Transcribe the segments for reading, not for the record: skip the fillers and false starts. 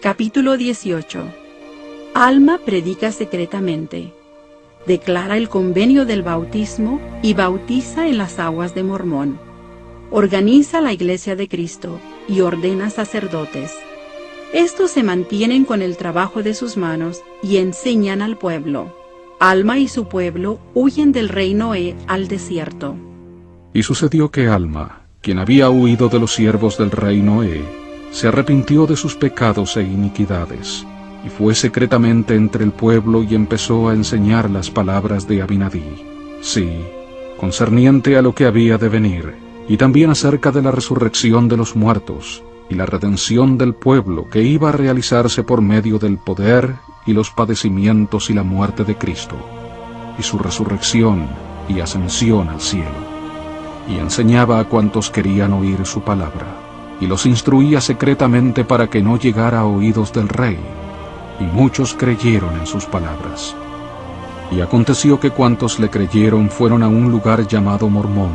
Capítulo 18. Alma predica secretamente. Declara el convenio del bautismo y bautiza en las aguas de Mormón. Organiza la Iglesia de Cristo y ordena sacerdotes. Estos se mantienen con el trabajo de sus manos y enseñan al pueblo. Alma y su pueblo huyen del rey Noé al desierto. Y sucedió que Alma, quien había huido de los siervos del rey Noé, se arrepintió de sus pecados e iniquidades, y fue secretamente entre el pueblo y empezó a enseñar las palabras de Abinadí, sí, concerniente a lo que había de venir, y también acerca de la resurrección de los muertos, y la redención del pueblo que iba a realizarse por medio del poder y los padecimientos y la muerte de Cristo, y su resurrección y ascensión al cielo. Y enseñaba a cuantos querían oír su palabra, y los instruía secretamente para que no llegara a oídos del rey, y muchos creyeron en sus palabras. Y aconteció que cuantos le creyeron fueron a un lugar llamado Mormón,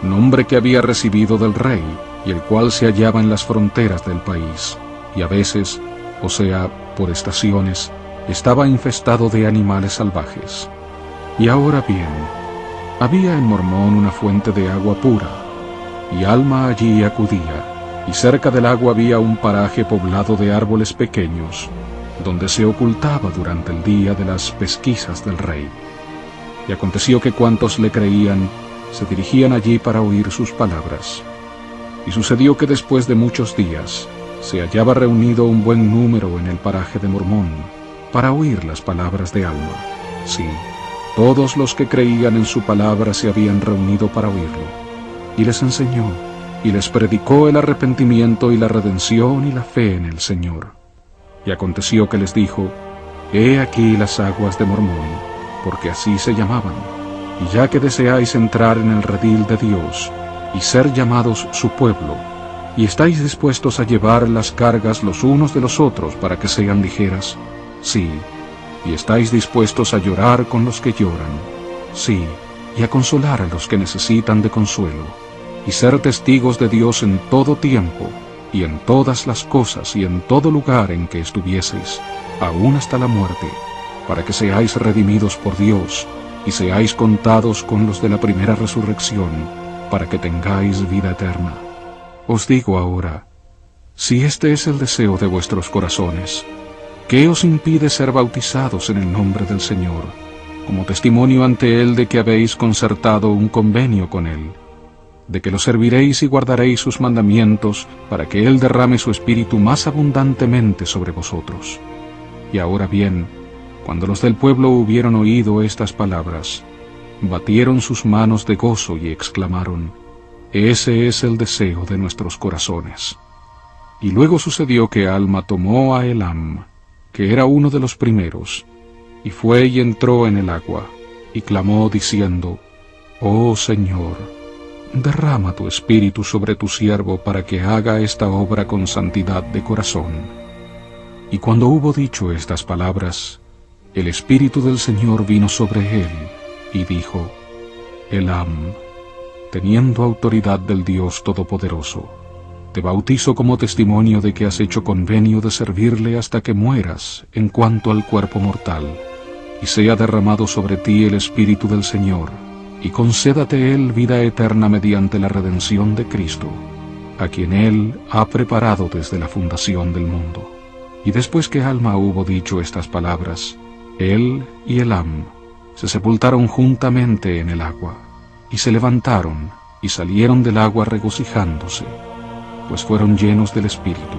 nombre que había recibido del rey, y el cual se hallaba en las fronteras del país, y a veces, o sea, por estaciones, estaba infestado de animales salvajes. Y ahora bien, había en Mormón una fuente de agua pura, y Alma allí acudía, y cerca del agua había un paraje poblado de árboles pequeños, donde se ocultaba durante el día de las pesquisas del rey. Y aconteció que cuantos le creían, se dirigían allí para oír sus palabras. Y sucedió que después de muchos días, se hallaba reunido un buen número en el paraje de Mormón, para oír las palabras de Alma. Sí, todos los que creían en su palabra se habían reunido para oírlo, y les enseñó, y les predicó el arrepentimiento y la redención y la fe en el Señor. Y aconteció que les dijo, He aquí las aguas de Mormón, porque así se llamaban, y ya que deseáis entrar en el redil de Dios, y ser llamados su pueblo, y estáis dispuestos a llevar las cargas los unos de los otros para que sean ligeras, sí, y estáis dispuestos a llorar con los que lloran, sí, y a consolar a los que necesitan de consuelo, y ser testigos de Dios en todo tiempo, y en todas las cosas y en todo lugar en que estuvieseis, aun hasta la muerte, para que seáis redimidos por Dios, y seáis contados con los de la primera resurrección, para que tengáis vida eterna. Os digo ahora, si este es el deseo de vuestros corazones, ¿qué os impide ser bautizados en el nombre del Señor, como testimonio ante Él de que habéis concertado un convenio con Él, de que lo serviréis y guardaréis sus mandamientos, para que Él derrame su Espíritu más abundantemente sobre vosotros? Y ahora bien, cuando los del pueblo hubieron oído estas palabras, batieron sus manos de gozo y exclamaron, Ese es el deseo de nuestros corazones. Y luego sucedió que Alma tomó a Elam, que era uno de los primeros, y fue y entró en el agua, y clamó diciendo, Oh Señor, derrama tu espíritu sobre tu siervo para que haga esta obra con santidad de corazón. Y cuando hubo dicho estas palabras, el Espíritu del Señor vino sobre él, y dijo, Elam, teniendo autoridad del Dios Todopoderoso, te bautizo como testimonio de que has hecho convenio de servirle hasta que mueras en cuanto al cuerpo mortal, y sea derramado sobre ti el Espíritu del Señor, y concédate Él vida eterna mediante la redención de Cristo, a quien Él ha preparado desde la fundación del mundo. Y después que Alma hubo dicho estas palabras, él y Elam se sepultaron juntamente en el agua, y se levantaron y salieron del agua regocijándose, pues fueron llenos del Espíritu.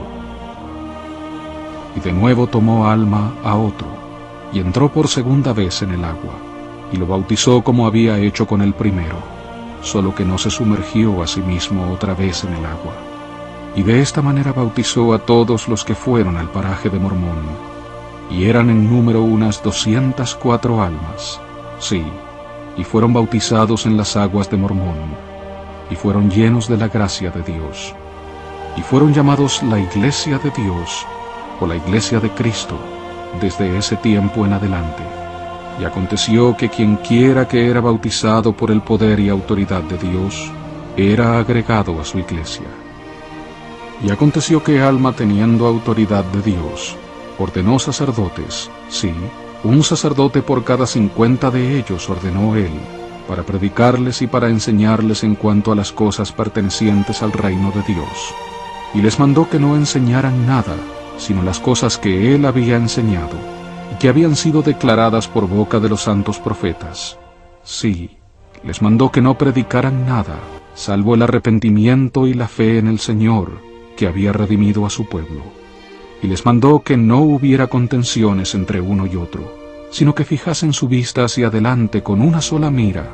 Y de nuevo tomó Alma a otro, y entró por segunda vez en el agua, y lo bautizó como había hecho con el primero, solo que no se sumergió a sí mismo otra vez en el agua. Y de esta manera bautizó a todos los que fueron al paraje de Mormón, y eran en número unas 204 almas, sí, y fueron bautizados en las aguas de Mormón, y fueron llenos de la gracia de Dios, y fueron llamados la Iglesia de Dios, o la Iglesia de Cristo, desde ese tiempo en adelante. Y aconteció que quienquiera que era bautizado por el poder y autoridad de Dios, era agregado a su iglesia. Y aconteció que Alma, teniendo autoridad de Dios, ordenó sacerdotes, sí, un sacerdote por cada 50 de ellos ordenó él, para predicarles y para enseñarles en cuanto a las cosas pertenecientes al reino de Dios. Y les mandó que no enseñaran nada, sino las cosas que él había enseñado, y que habían sido declaradas por boca de los santos profetas. Sí, les mandó que no predicaran nada, salvo el arrepentimiento y la fe en el Señor, que había redimido a su pueblo. Y les mandó que no hubiera contenciones entre uno y otro, sino que fijasen su vista hacia adelante con una sola mira,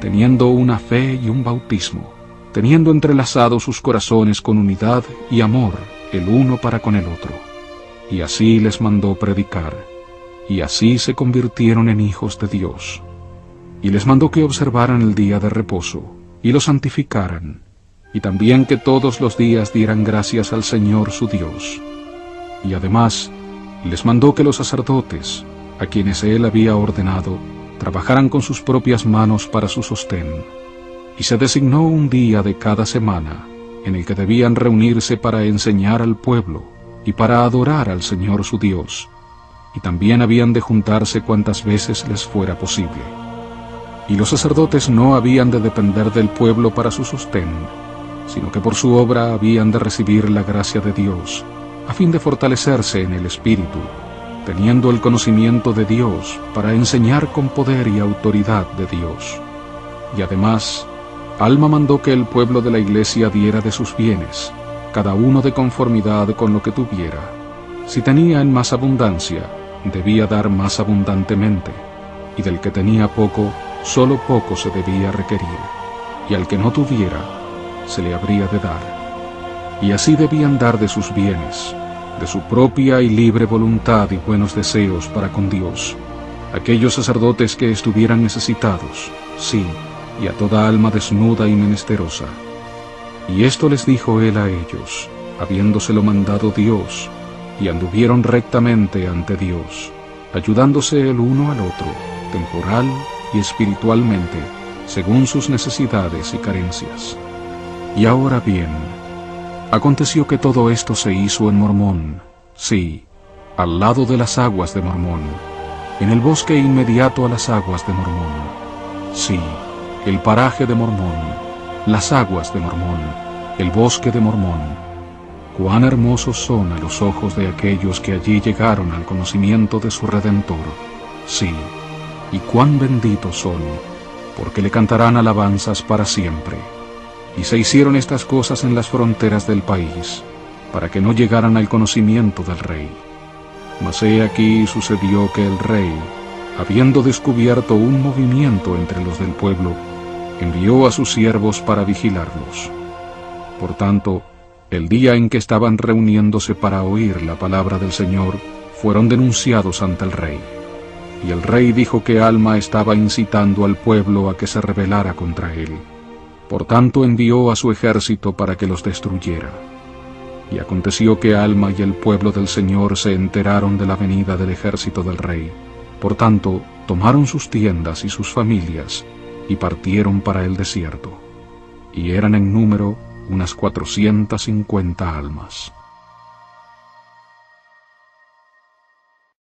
teniendo una fe y un bautismo, teniendo entrelazados sus corazones con unidad y amor el uno para con el otro. Y así les mandó predicar, y así se convirtieron en hijos de Dios. Y les mandó que observaran el día de reposo, y lo santificaran, y también que todos los días dieran gracias al Señor su Dios. Y además les mandó que los sacerdotes, a quienes él había ordenado, trabajaran con sus propias manos para su sostén. Y se designó un día de cada semana, en el que debían reunirse para enseñar al pueblo, y para adorar al Señor su Dios, y también habían de juntarse cuantas veces les fuera posible. Y los sacerdotes no habían de depender del pueblo para su sostén, sino que por su obra habían de recibir la gracia de Dios, a fin de fortalecerse en el Espíritu, teniendo el conocimiento de Dios para enseñar con poder y autoridad de Dios. Y además, Alma mandó que el pueblo de la iglesia diera de sus bienes, cada uno de conformidad con lo que tuviera. Si tenía en más abundancia, debía dar más abundantemente, y del que tenía poco, solo poco se debía requerir, y al que no tuviera, se le habría de dar. Y así debían dar de sus bienes, de su propia y libre voluntad y buenos deseos para con Dios, aquellos sacerdotes que estuvieran necesitados, sí, y a toda alma desnuda y menesterosa. Y esto les dijo él a ellos, habiéndoselo mandado Dios, y anduvieron rectamente ante Dios, ayudándose el uno al otro, temporal y espiritualmente, según sus necesidades y carencias. Y ahora bien, aconteció que todo esto se hizo en Mormón, sí, al lado de las aguas de Mormón, en el bosque inmediato a las aguas de Mormón, sí, el paraje de Mormón, las aguas de Mormón, el bosque de Mormón. Cuán hermosos son a los ojos de aquellos que allí llegaron al conocimiento de su Redentor, sí, y cuán benditos son, porque le cantarán alabanzas para siempre. Y se hicieron estas cosas en las fronteras del país, para que no llegaran al conocimiento del rey. Mas he aquí sucedió que el rey, habiendo descubierto un movimiento entre los del pueblo, envió a sus siervos para vigilarlos. Por tanto, el día en que estaban reuniéndose para oír la palabra del Señor, fueron denunciados ante el rey. Y el rey dijo que Alma estaba incitando al pueblo a que se rebelara contra él. Por tanto envió a su ejército para que los destruyera. Y aconteció que Alma y el pueblo del Señor se enteraron de la venida del ejército del rey. Por tanto, tomaron sus tiendas y sus familias, y partieron para el desierto. Y eran en número unas 450 almas.